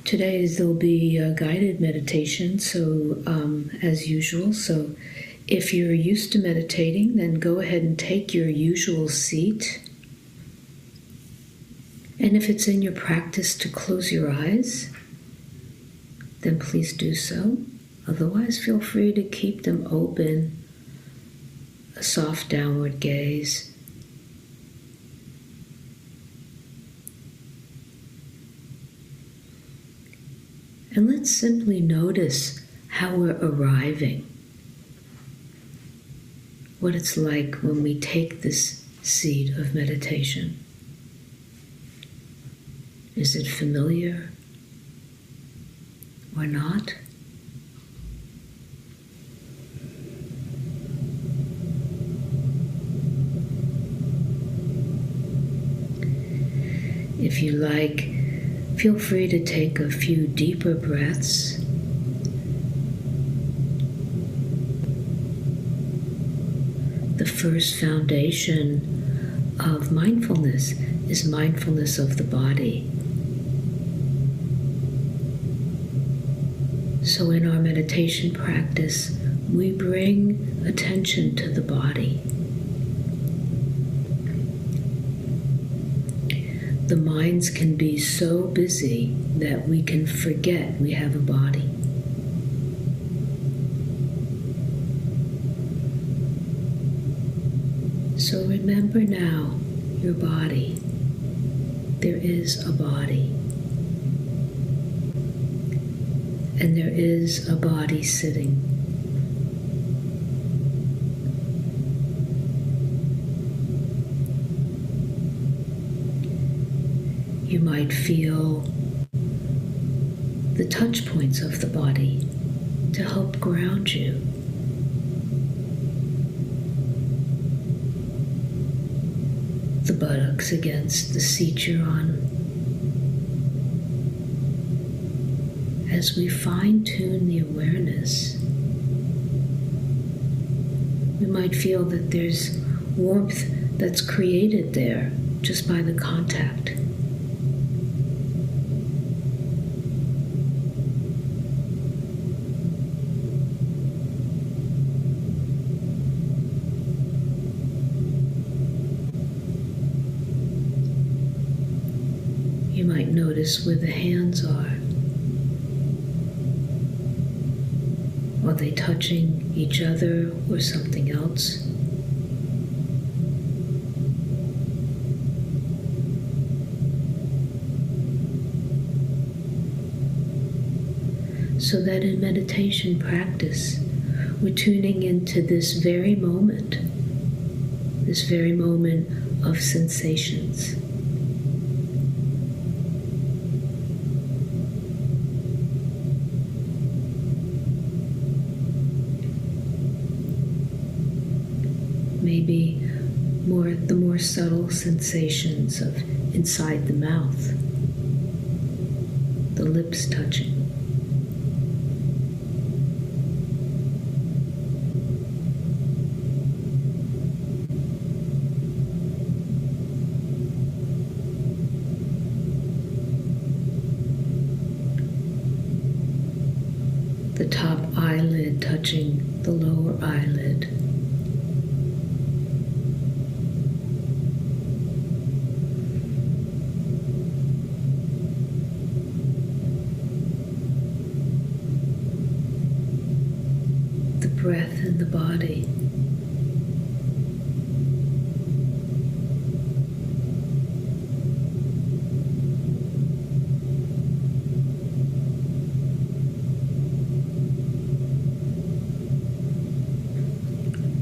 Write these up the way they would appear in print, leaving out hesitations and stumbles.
Today there'll be a guided meditation, so as usual. So if you're used to meditating, then go ahead and take your usual seat. And if it's in your practice to close your eyes, then please do so. Otherwise, feel free to keep them open, a soft downward gaze. And let's simply notice how we're arriving. What it's like when we take this seat of meditation. Is it familiar or not? If you like, feel free to take a few deeper breaths. The first foundation of mindfulness is mindfulness of the body. So in our meditation practice, we bring attention to the body. The minds can be so busy that we can forget we have a body. So remember now your body. There is a body. And there is a body sitting. You might feel the touch points of the body to help ground you. The buttocks against the seat you're on. As we fine-tune the awareness, we might feel that there's warmth that's created there just by the contact. You might notice where the hands are. Are they touching each other or something else? So that in meditation practice, we're tuning into this very moment of sensations. Maybe the more subtle sensations of inside the mouth, the lips touching. The top eyelid touching the lower eyelid. Breath in the body.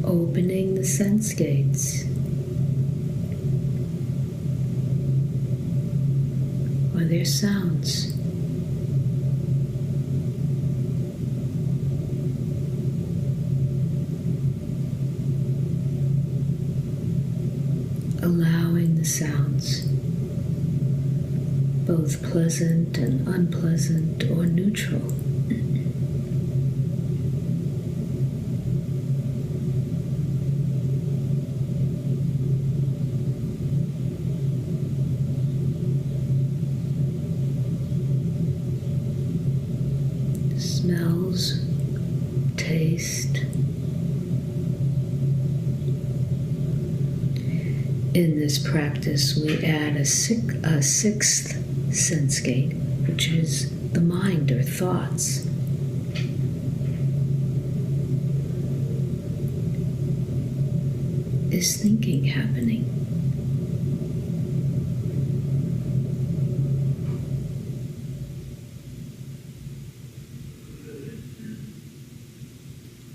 Opening the sense gates. Are there sounds? Allowing the sounds, both pleasant and unpleasant or neutral. smells, taste. In this practice, we add a sixth sense gate, which is the mind or thoughts. Is thinking happening?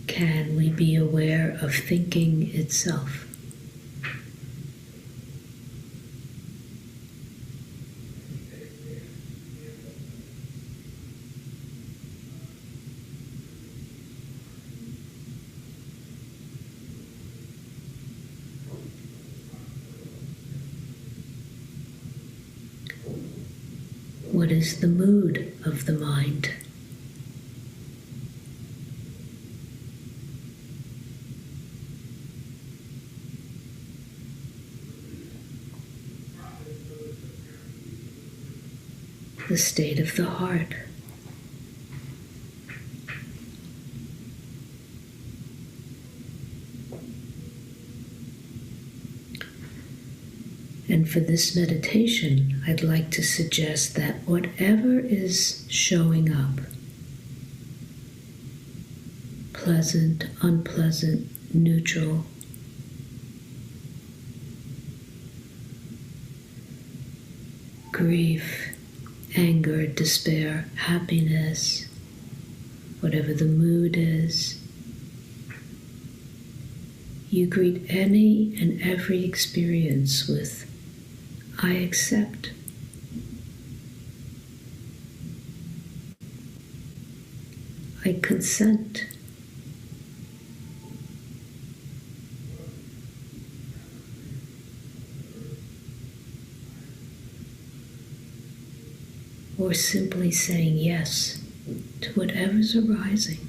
Can we be aware of thinking itself? What is the mood of the mind? The state of the heart. And for this meditation, I'd like to suggest that whatever is showing up, pleasant, unpleasant, neutral, grief, anger, despair, happiness, whatever the mood is, you greet any and every experience with, I accept. I consent. Or simply saying yes to whatever's arising.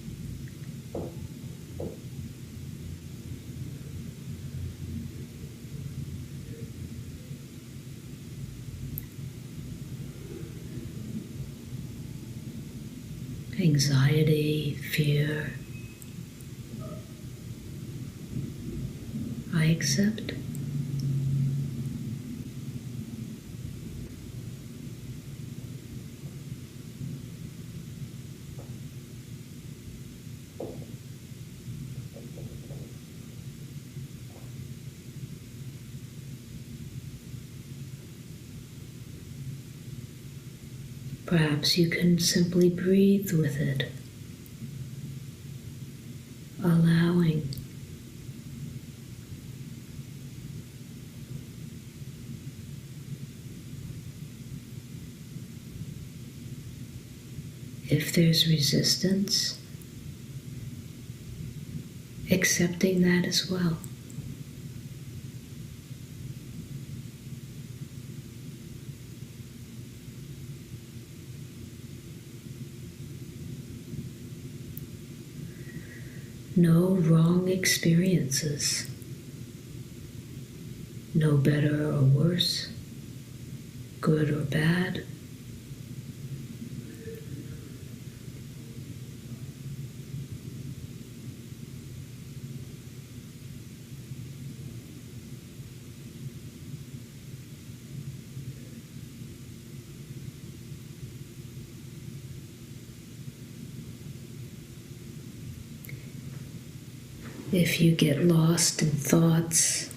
Anxiety, fear, I accept. Perhaps you can simply breathe with it, allowing. If there's resistance, accepting that as well. No wrong experiences, no better or worse, good or bad. If you get lost in thoughts,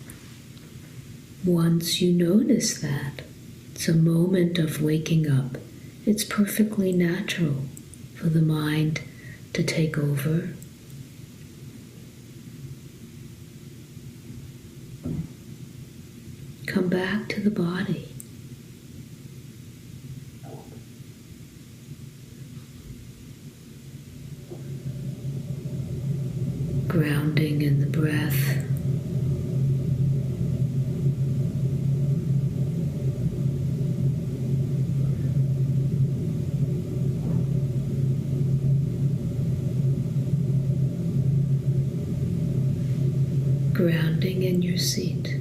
once you notice that, it's a moment of waking up. It's perfectly natural for the mind to take over. Come back to the body. Grounding in the breath. Grounding in your seat.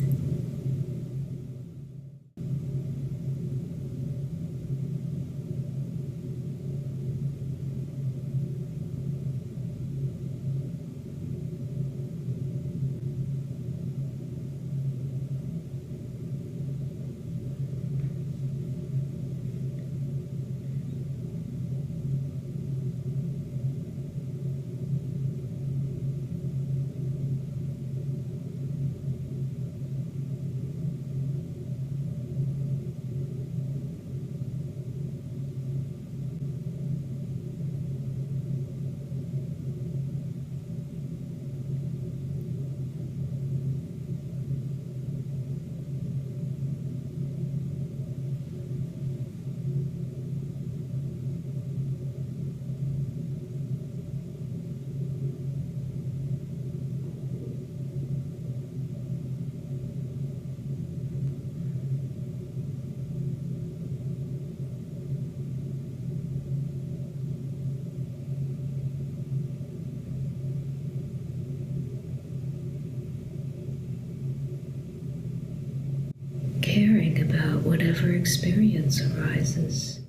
caring about whatever experience arises.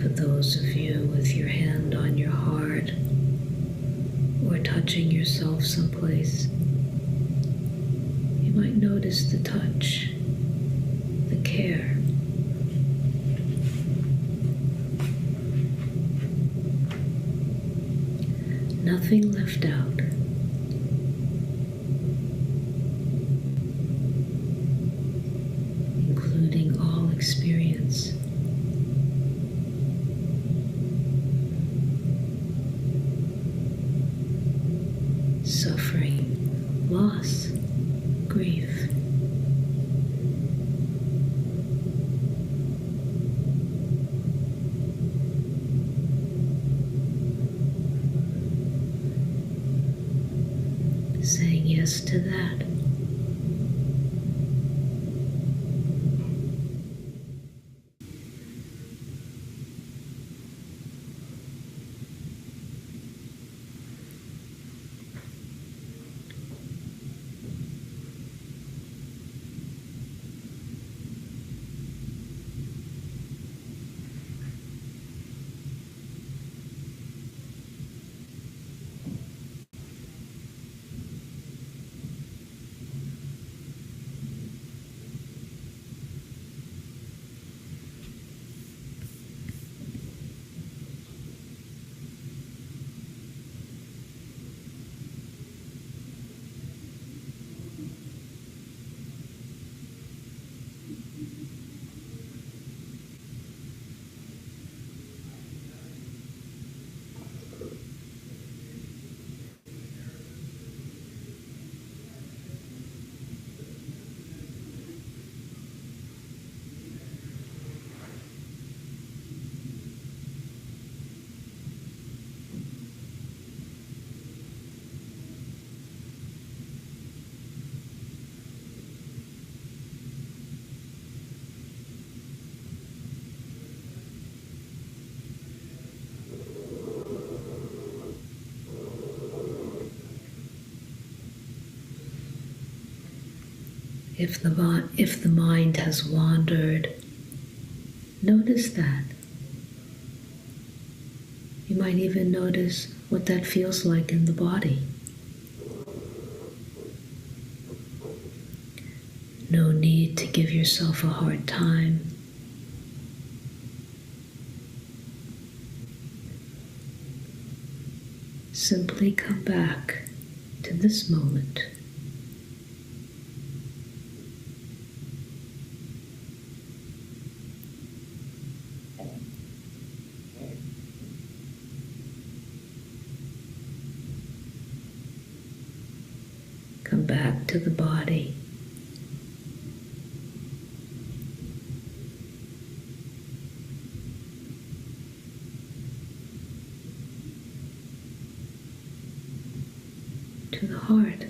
For those of you with your hand on your heart or touching yourself someplace, you might notice the touch, the care. Nothing left out. Including all experience. Suffering, loss, grief. Saying yes to that. If the mind has wandered, notice that. You might even notice what that feels like in the body. No need to give yourself a hard time. Simply come back to this moment. Come back to the body. To the heart.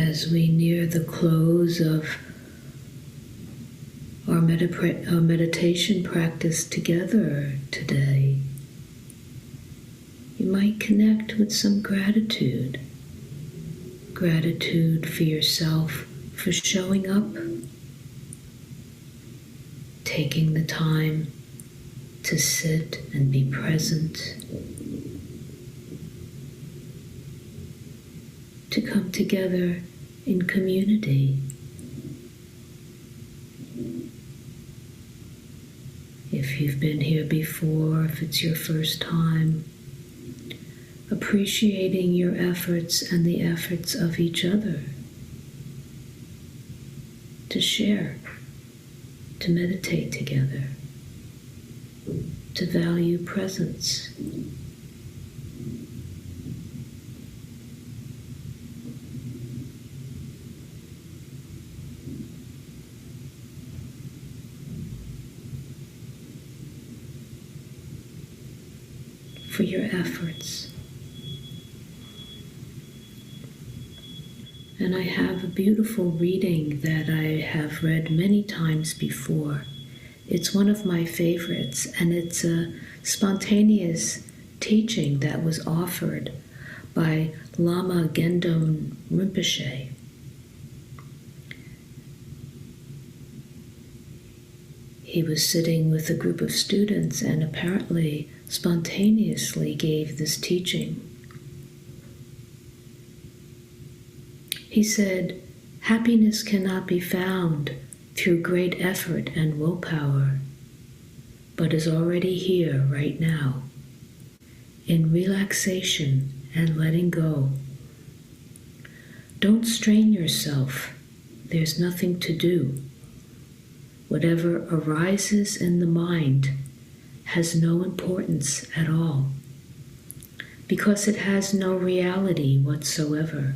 As we near the close of our meditation practice together today, you might connect with some gratitude. Gratitude for yourself for showing up, taking the time to sit and be present, to come together in community. If you've been here before, if it's your first time, appreciating your efforts and the efforts of each other to share, to meditate together, to value presence. For your efforts. And I have a beautiful reading that I have read many times before. It's one of my favorites, and it's a spontaneous teaching that was offered by Lama Gendon Rinpoche. He was sitting with a group of students and apparently spontaneously gave this teaching. He said, "Happiness cannot be found through great effort and willpower, but is already here right now, in relaxation and letting go. Don't strain yourself. There's nothing to do. Whatever arises in the mind has no importance at all, because it has no reality whatsoever.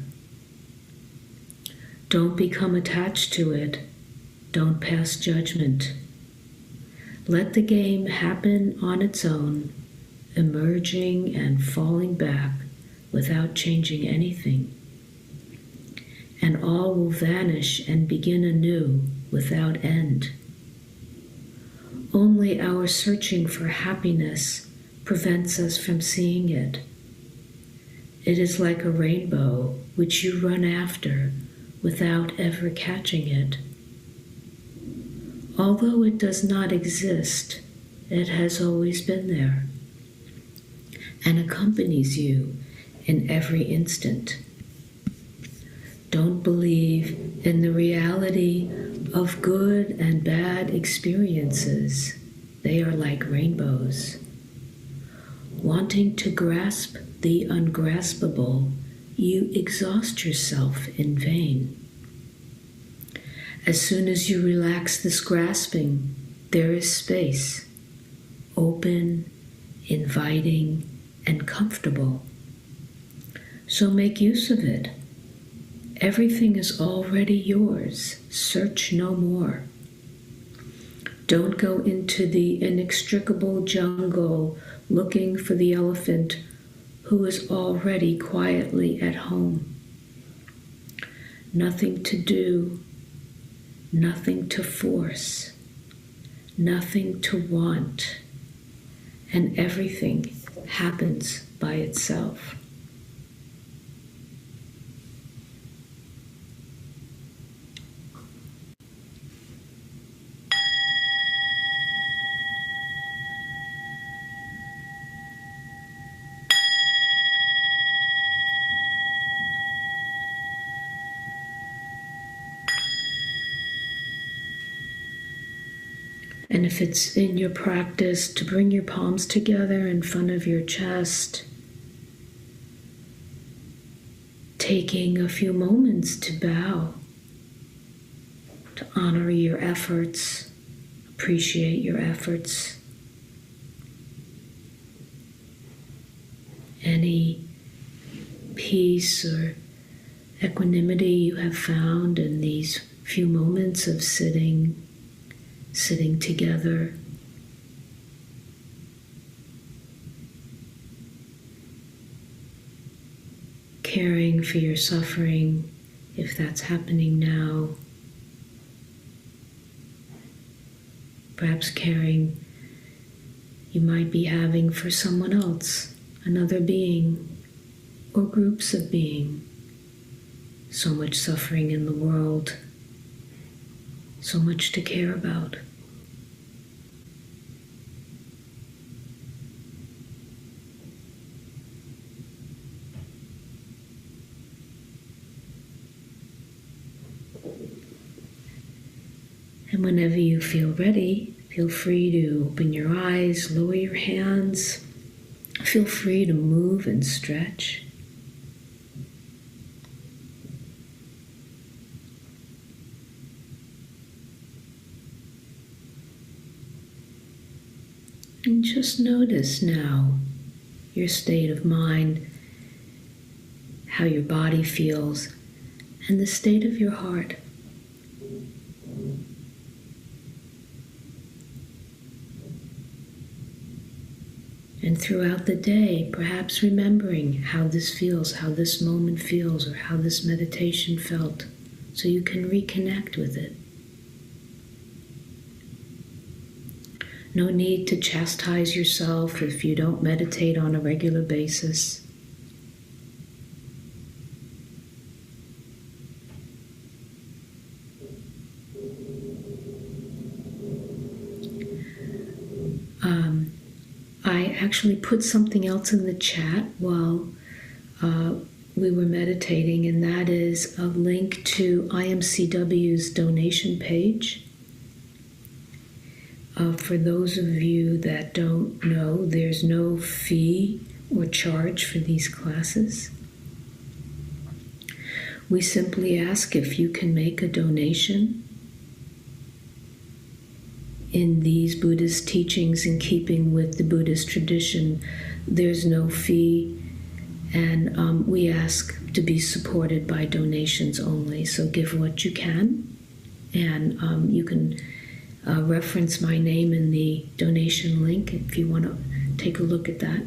Don't become attached to it. Don't pass judgment. Let the game happen on its own, emerging and falling back without changing anything. And all will vanish and begin anew without end. Only our searching for happiness prevents us from seeing it. It is like a rainbow which you run after without ever catching it. Although it does not exist, it has always been there and accompanies you in every instant. Don't believe in the reality of good and bad experiences. They are like rainbows. Wanting to grasp the ungraspable, you exhaust yourself in vain. As soon as you relax this grasping, there is space, open, inviting, and comfortable. So make use of it. Everything is already yours. Search no more. Don't go into the inextricable jungle looking for the elephant who is already quietly at home. Nothing to do, nothing to force, nothing to want, and everything happens by itself. And if it's in your practice to bring your palms together in front of your chest, taking a few moments to bow, to honor your efforts, appreciate your efforts. Any peace or equanimity you have found in these few moments of sitting together. Caring for your suffering if that's happening now. Perhaps caring you might be having for someone else, another being, or groups of being. So much suffering in the world, so much to care about. And whenever you feel ready, feel free to open your eyes, lower your hands. Feel free to move and stretch. And just notice now your state of mind, how your body feels, and the state of your heart. And throughout the day, perhaps remembering how this feels, how this moment feels, or how this meditation felt, so you can reconnect with it. No need to chastise yourself if you don't meditate on a regular basis. I actually put something else in the chat while we were meditating, and that is a link to IMCW's donation page. For those of you that don't know, there's no fee or charge for these classes. We simply ask if you can make a donation in these Buddhist teachings in keeping with the Buddhist tradition. There's no fee, and we ask to be supported by donations only. So give what you can, and you can reference my name in the donation link if you want to take a look at that.